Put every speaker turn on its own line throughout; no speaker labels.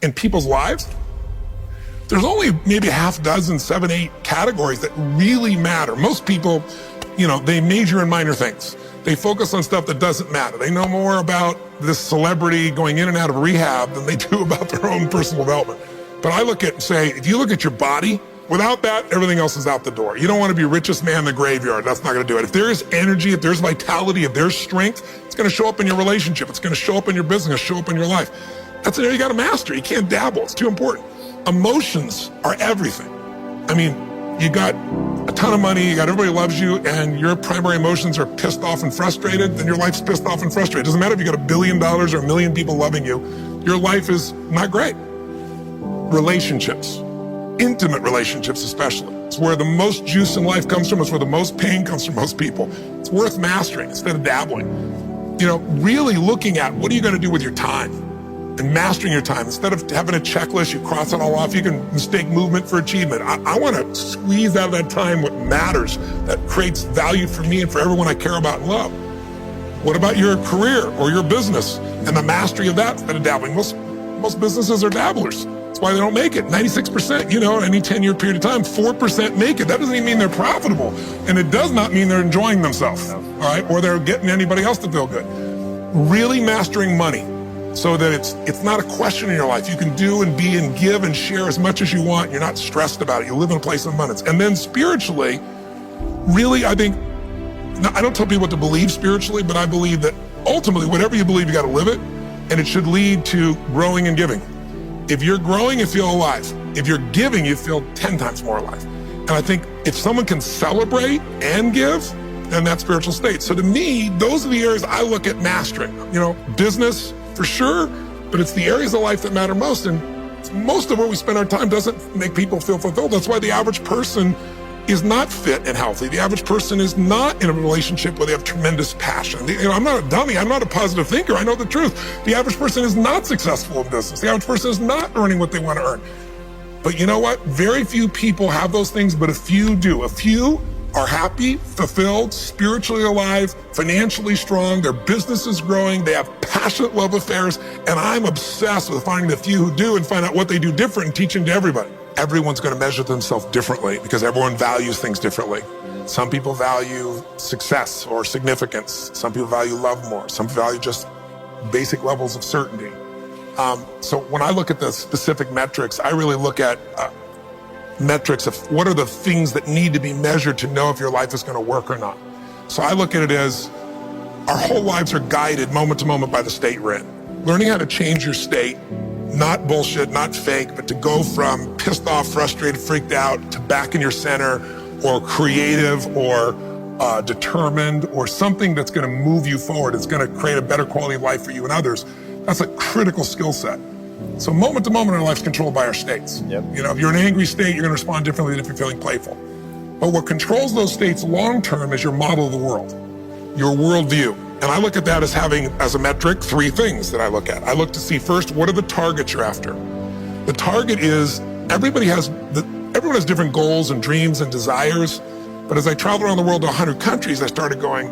in people's lives, there's only maybe a half dozen, 7, 8 categories that really matter. Most people, they major in minor things. They focus on stuff that doesn't matter. They know more about this celebrity going in and out of rehab than they do about their own personal development. But I look at, say, if you look at your body, without that, everything else is out the door. You don't want to be richest man in the graveyard. That's not going to do it. If there is energy, if there's vitality, if there's strength, it's going to show up in your relationship. It's going to show up in your business, show up in your life. That's an area you got to master. You can't dabble. It's too important. Emotions are everything. I mean, you got a ton of money, you got everybody loves you, and your primary emotions are pissed off and frustrated, then your life's pissed off and frustrated. It doesn't matter if you got $1 billion or 1 million people loving you, your life is not great. Relationships, intimate relationships especially. It's where the most juice in life comes from. It's where the most pain comes from most people. It's worth mastering instead of dabbling. Really looking at what are you going to do with your time? And mastering your time. Instead of having a checklist, you cross it all off. You can mistake movement for achievement. I want to squeeze out of that time what matters, that creates value for me and for everyone I care about and love. What about your career or your business and the mastery of that instead of dabbling? Most businesses are dabblers. That's why they don't make it. 96%, in any 10-year period of time, 4% make it. That doesn't even mean they're profitable. And it does not mean they're enjoying themselves, all right? Or they're getting anybody else to feel good. Really mastering money, so that it's not a question in your life. You can do and be and give and share as much as you want. You're not stressed about it. You live in a place of abundance. And then spiritually, really, I think, I don't tell people what to believe spiritually, but I believe that ultimately, whatever you believe, you got to live it, and it should lead to growing and giving. If you're growing, you feel alive. If you're giving, you feel 10 times more alive. And I think if someone can celebrate and give, then that's spiritual state. So to me, those are the areas I look at mastering. Business, for sure, but it's the areas of life that matter most, and most of where we spend our time doesn't make people feel fulfilled. That's why the average person is not fit and healthy. The average person is not in a relationship where they have tremendous passion. I'm not a dummy. I'm not a positive thinker. I know the truth. The average person is not successful in business. The average person is not earning what they want to earn. But you know what? Very few people have those things, but a few do. A few are happy, fulfilled, spiritually alive, financially strong, their business is growing, they have passionate love affairs, and I'm obsessed with finding the few who do and find out what they do different and teaching to everybody. Everyone's going to measure themselves differently because everyone values things differently. Some people value success or significance. Some people value love more. Some value just basic levels of certainty. So when I look at the specific metrics, I really look at metrics of what are the things that need to be measured to know if your life is going to work or not. So I look at it as our whole lives are guided moment to moment by the state we're in. Learning how to change your state, not bullshit, not fake, but to go from pissed off, frustrated, freaked out to back in your center, or creative, or determined, or something that's going to move you forward. It's going to create a better quality of life for you and others. That's a critical skill set. So moment to moment, our life's controlled by our states. Yep. If you're in an angry state, you're going to respond differently than if you're feeling playful. But what controls those states long term is your model of the world, your worldview. And I look at that as having, as a metric, 3 things that I look at. I look to see first, what are the targets you're after? The target is, everyone has different goals and dreams and desires. But as I traveled around the world to 100 countries, I started going,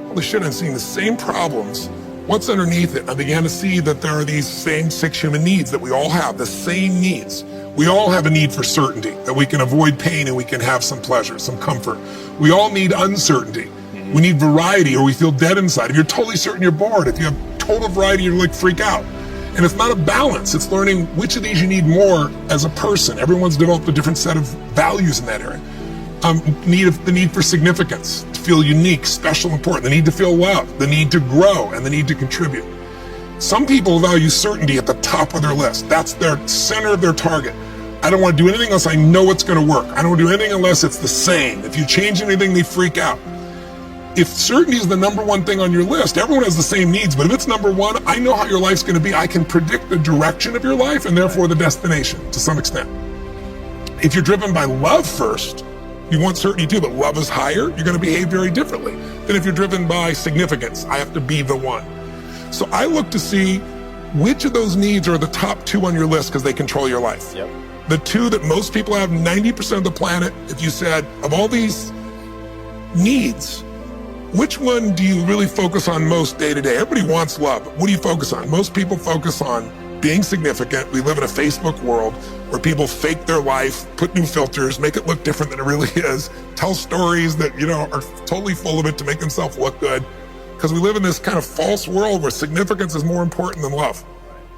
holy shit, I'm seeing the same problems. What's underneath it? I began to see that there are these same 6 human needs that we all have, the same needs. We all have a need for certainty, that we can avoid pain and we can have some pleasure, some comfort. We all need uncertainty. We need variety, or we feel dead inside. If you're totally certain, you're bored. If you have total variety, you're like freak out. And it's not a balance. It's learning which of these you need more as a person. Everyone's developed a different set of values in that area. The need for significance, to feel unique, special, important, the need to feel loved, the need to grow, and the need to contribute. Some people value certainty at the top of their list. That's their center of their target. I don't want to do anything unless I know it's going to work. I don't want to do anything unless it's the same. If you change anything, they freak out. If certainty is the number one thing on your list, everyone has the same needs, but if it's number one, I know how your life's going to be. I can predict the direction of your life and therefore the destination to some extent. If you're driven by love first, you want certainty too, but love is higher, you're going to behave very differently than if you're driven by significance. I have to be the one. So I look to see which of those needs are the top 2 on your list because they control your life. Yep. The 2 that most people have, 90% of the planet, if you said, of all these needs, which one do you really focus on most day to day? Everybody wants love. What do you focus on? Most people focus on being significant. We live in a Facebook world where people fake their life, put new filters, make it look different than it really is, tell stories that, are totally full of it to make themselves look good. Because we live in this kind of false world where significance is more important than love.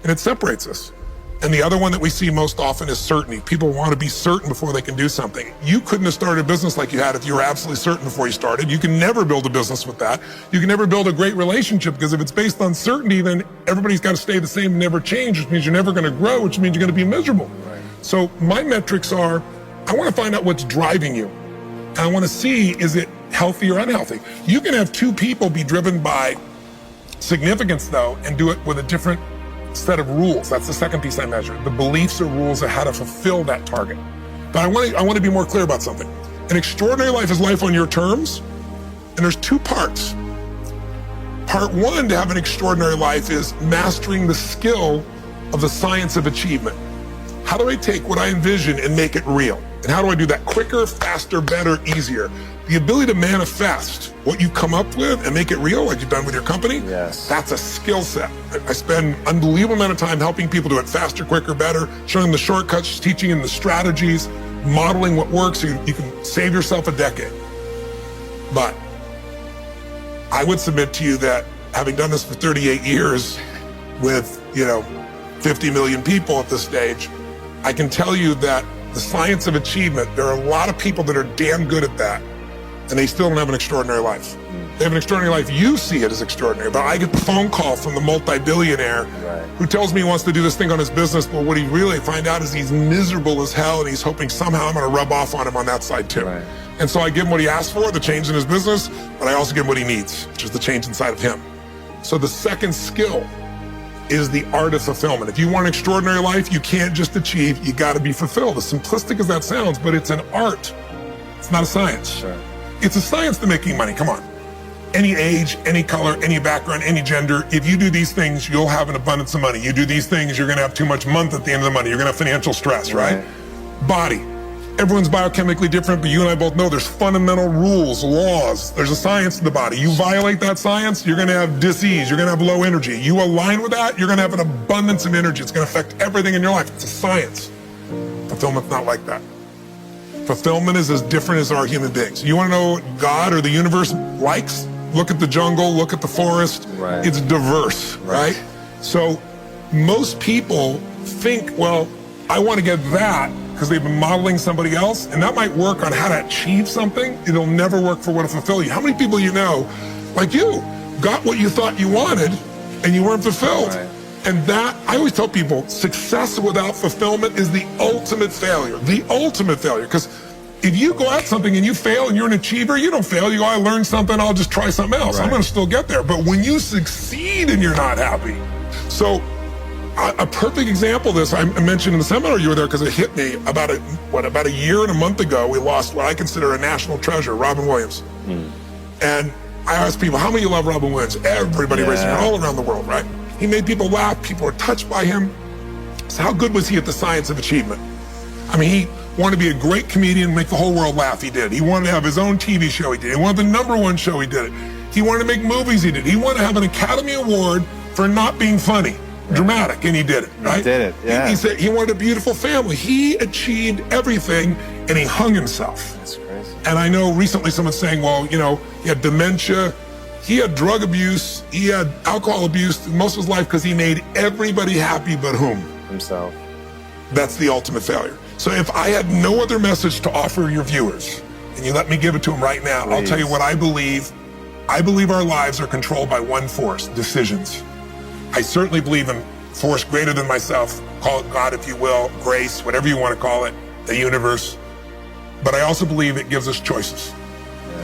And it separates us. And the other one that we see most often is certainty. People want to be certain before they can do something. You couldn't have started a business like you had if you were absolutely certain before you started. You can never build a business with that. You can never build a great relationship, because if it's based on certainty, then everybody's got to stay the same and never change, which means you're never going to grow, which means you're going to be miserable. Right. So my metrics are, I want to find out what's driving you. And I want to see, is it healthy or unhealthy? You can have two people be driven by significance, though, and do it with a different set of rules. That's the second piece I measure. The beliefs or rules of how to fulfill that target. But I want to be more clear about something. An extraordinary life is life on your terms, and there's two parts. Part one to have an extraordinary life is mastering the skill of the science of achievement. How do I take what I envision and make it real? And how do I do that quicker, faster, better, easier? The ability to manifest what you come up with and make it real, like you've done with your company,
yes,
that's a skill set. I spend an unbelievable amount of time helping people do it faster, quicker, better, showing them the shortcuts, teaching them the strategies, modeling what works so you can save yourself a decade. But I would submit to you that having done this for 38 years with, 50 million people at this stage, I can tell you that the science of achievement, there are a lot of people that are damn good at that, and they still don't have an extraordinary life. They have an extraordinary life. You see it as extraordinary, but I get the phone call from the multi-billionaire who tells me he wants to do this thing on his business, but what he really find out is he's miserable as hell, and he's hoping somehow I'm going to rub off on him on that side too.
Right.
And so I give him what he asked for, the change in his business, but I also give him what he needs, which is the change inside of him. So the second skill is the art of fulfillment. If you want an extraordinary life, you can't just achieve, you got to be fulfilled. As simplistic as that sounds, but it's an art. It's not a science.
Sure.
It's a science to making money, come on. Any age, any color, any background, any gender, if you do these things, you'll have an abundance of money. You do these things, you're going to have too much month at the end of the money. You're going to have financial stress, right? Body. Everyone's biochemically different, but you and I both know there's fundamental rules, laws. There's a science to the body. You violate that science, you're going to have disease. You're going to have low energy. You align with that, you're going to have an abundance of energy. It's going to affect everything in your life. It's a science. Fulfillment's not like that. Fulfillment is as different as our human beings. You want to know what God or the universe likes? Look at the jungle, look at the forest.
Right.
It's diverse, right? So most people think, well, I want to get that because they've been modeling somebody else, and that might work on how to achieve something. It'll never work for what to fulfill you. How many people you know, like you, got what you thought you wanted and you weren't fulfilled?
Right.
And that, I always tell people, success without fulfillment is the ultimate failure. The ultimate failure. Because if you go at something and you fail and you're an achiever, you don't fail. You go, I learned something, I'll just try something else.
Right.
I'm going to still get there. But when you succeed and you're not happy. So a perfect example of this, I mentioned in the seminar you were there because it hit me about a year and a month ago, we lost what I consider a national treasure, Robin Williams. And I asked people, how many of you love Robin Williams? Everybody raised their hand all around the world, right? He made people laugh, people were touched by him. So how good was he at the science of achievement? I mean, he wanted to be a great comedian, make the whole world laugh, he did. He wanted to have his own TV show, he did. He wanted the #1 show, he did it. He wanted to make movies, he did. He wanted to have an Academy Award for not being funny. Dramatic, and he did it, right?
He did it, yeah.
He said he wanted a beautiful family. He achieved everything, and he hung himself.
That's crazy.
And I know recently someone saying, well, he had dementia, he had drug abuse, he had alcohol abuse most of his life because he made everybody happy but whom?
Himself.
That's the ultimate failure. So if I had no other message to offer your viewers, and you let me give it to them right now, I'll tell you what I believe. I believe our lives are controlled by one force, decisions. I certainly believe in force greater than myself, call it God if you will, grace, whatever you want to call it, the universe. But I also believe it gives us choices.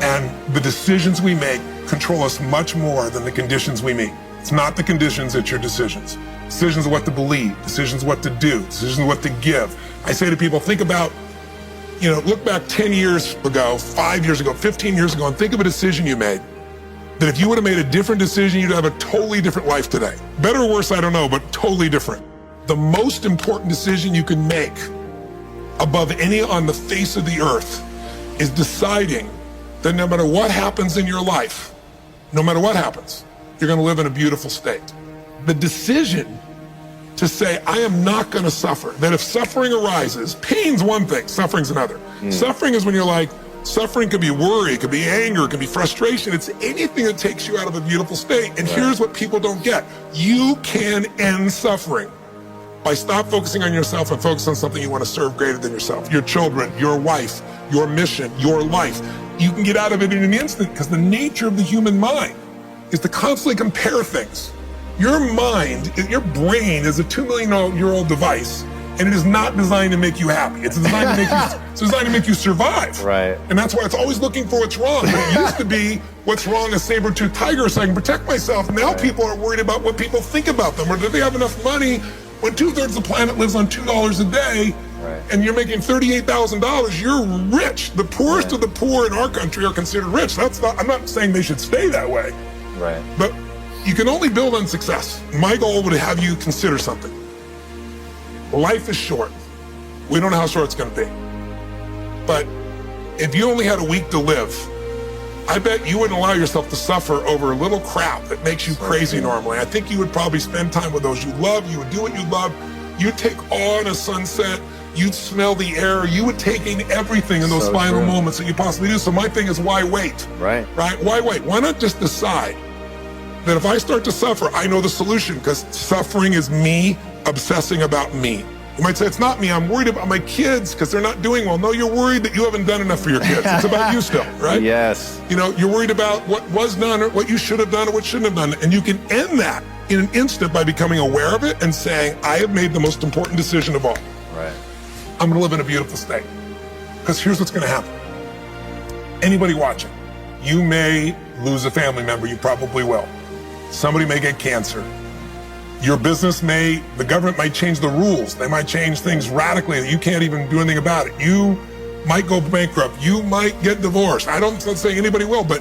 And the decisions we make control us much more than the conditions we meet. It's not the conditions, it's your decisions. Decisions of what to believe, decisions of what to do, decisions of what to give. I say to people, think about, look back 10 years ago, 5 years ago, 15 years ago, and think of a decision you made. That if you would have made a different decision, you'd have a totally different life today. Better or worse, I don't know, but totally different. The most important decision you can make above any on the face of the earth is deciding that no matter what happens in your life, no matter what happens, you're going to live in a beautiful state. The decision to say, I am not going to suffer. That if suffering arises, pain's one thing, suffering's another. Suffering is when you're like, suffering could be worry, it could be anger, it could be frustration. It's anything that takes you out of a beautiful state. And here's what people don't get. You can end suffering by stop focusing on yourself and focus on something you want to serve greater than yourself. Your children, your wife, your mission, your life. You can get out of it in an instant because the nature of the human mind is to constantly compare things. Your mind, your brain is a 2 million year old device, and it is not designed to make you happy. It's designed to make you, it's designed to make you survive.
Right.
And that's why it's always looking for what's wrong. But it used to be what's wrong, a saber-toothed tiger, so I can protect myself. Now people are worried about what people think about them, or do they have enough money when 2/3 of the planet lives on $2 a day, and you're making $38,000, you're rich. The poorest of the poor in our country are considered rich. That's not, I'm not saying they should stay that way.
Right.
But you can only build on success. My goal would have you consider something. Life is short. We don't know how short it's going to be. But if you only had a week to live, I bet you wouldn't allow yourself to suffer over a little crap that makes you crazy normally. I think you would probably spend time with those you love. You would do what you love. You'd take awe in a sunset. You'd smell the air. You would take in everything in those final moments that you possibly do. So my thing is, why wait?
Right.
Right? Why wait? Why not just decide that if I start to suffer, I know the solution, because suffering is me obsessing about me. You might say, it's not me, I'm worried about my kids because they're not doing well. No, you're worried that you haven't done enough for your kids. It's about you still, right?
Yes.
You know, you're worried about what was done or what you should have done or what shouldn't have done. And you can end that in an instant by becoming aware of it and saying, I have made the most important decision of all.
Right.
I'm gonna live in a beautiful state. Because here's what's gonna happen. Anybody watching, you may lose a family member, you probably will. Somebody may get cancer. Your business the government might change the rules. They might change things radically that you can't even do anything about it. You might go bankrupt. You might get divorced. Let's say anybody will, but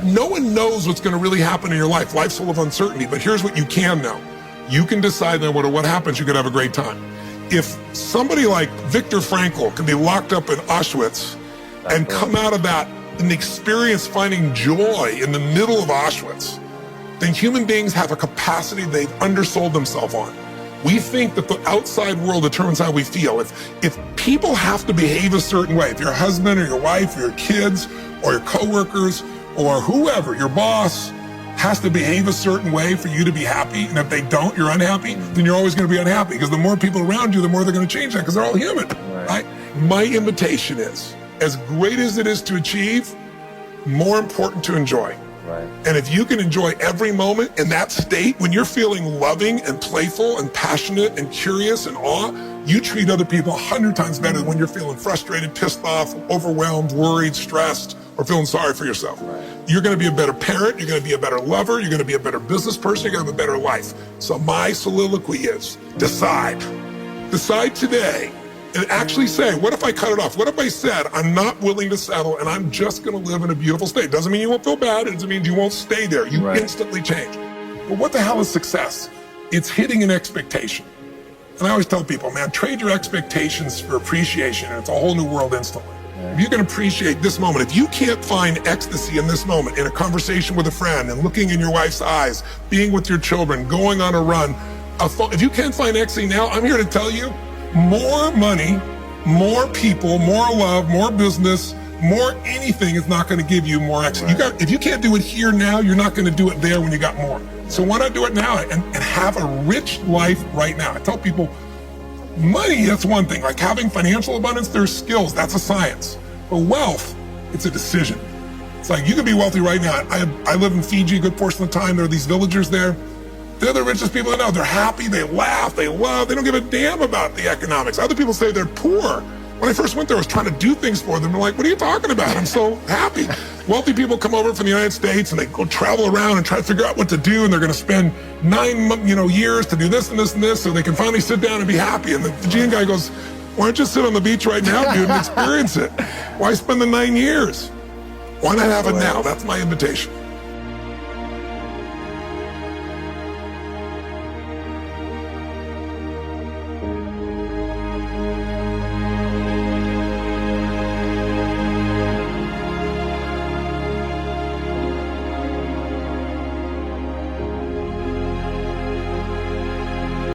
no one knows what's going to really happen in your life. Life's full of uncertainty, but here's what you can know. You can decide no matter what happens, you could have a great time. If somebody like Viktor Frankl can be locked up in Auschwitz and come out of that and experience finding joy in the middle of Auschwitz, then human beings have a capacity they've undersold themselves on. We think that the outside world determines how we feel. If people have to behave a certain way, if your husband or your wife or your kids or your coworkers or whoever, your boss, has to behave a certain way for you to be happy, and if they don't, you're unhappy, then you're always going to be unhappy, because the more people around you, the more they're going to change that, because they're all human, right? My invitation is, as great as it is to achieve, more important to enjoy.
Right.
And if you can enjoy every moment in that state, when you're feeling loving and playful and passionate and curious and awe, you treat other people 100 times better than when you're feeling frustrated, pissed off, overwhelmed, worried, stressed, or feeling sorry for yourself.
Right.
You're going to be a better parent, you're going to be a better lover, you're going to be a better business person, you're going to have a better life. So my soliloquy is, decide. Decide today. And actually say, what if I cut it off? What if I said, I'm not willing to settle and I'm just going to live in a beautiful state? Doesn't mean you won't feel bad. It doesn't mean you won't stay there. You instantly change. But what the hell is success? It's hitting an expectation. And I always tell people, man, trade your expectations for appreciation, and it's a whole new world instantly. If you can appreciate this moment, if you can't find ecstasy in this moment, in a conversation with a friend and looking in your wife's eyes, being with your children, going on a run, if you can't find ecstasy now, I'm here to tell you, more money, more people, more love, more business, more anything is not going to give you more ecstasy. If you can't do it here now, you're not going to do it there when you got more. So why not do it now and have a rich life right now? I tell people, money, that's one thing. Like having financial abundance, there's skills, that's a science. But wealth, it's a decision. It's like you can be wealthy right now. I live in Fiji a good portion of the time. There are these villagers there. They're the richest people I know. They're happy, they laugh, they love, they don't give a damn about the economics. Other people say they're poor. When I first went there, I was trying to do things for them. They're like, what are you talking about? I'm so happy. Wealthy people come over from the United States and they go travel around and try to figure out what to do, and they're going to spend 9 years to do this and this and this so they can finally sit down and be happy. And the Fijian guy goes, why don't you sit on the beach right now, dude, and experience it? Why spend the 9 years? Why not have it now? That's my invitation.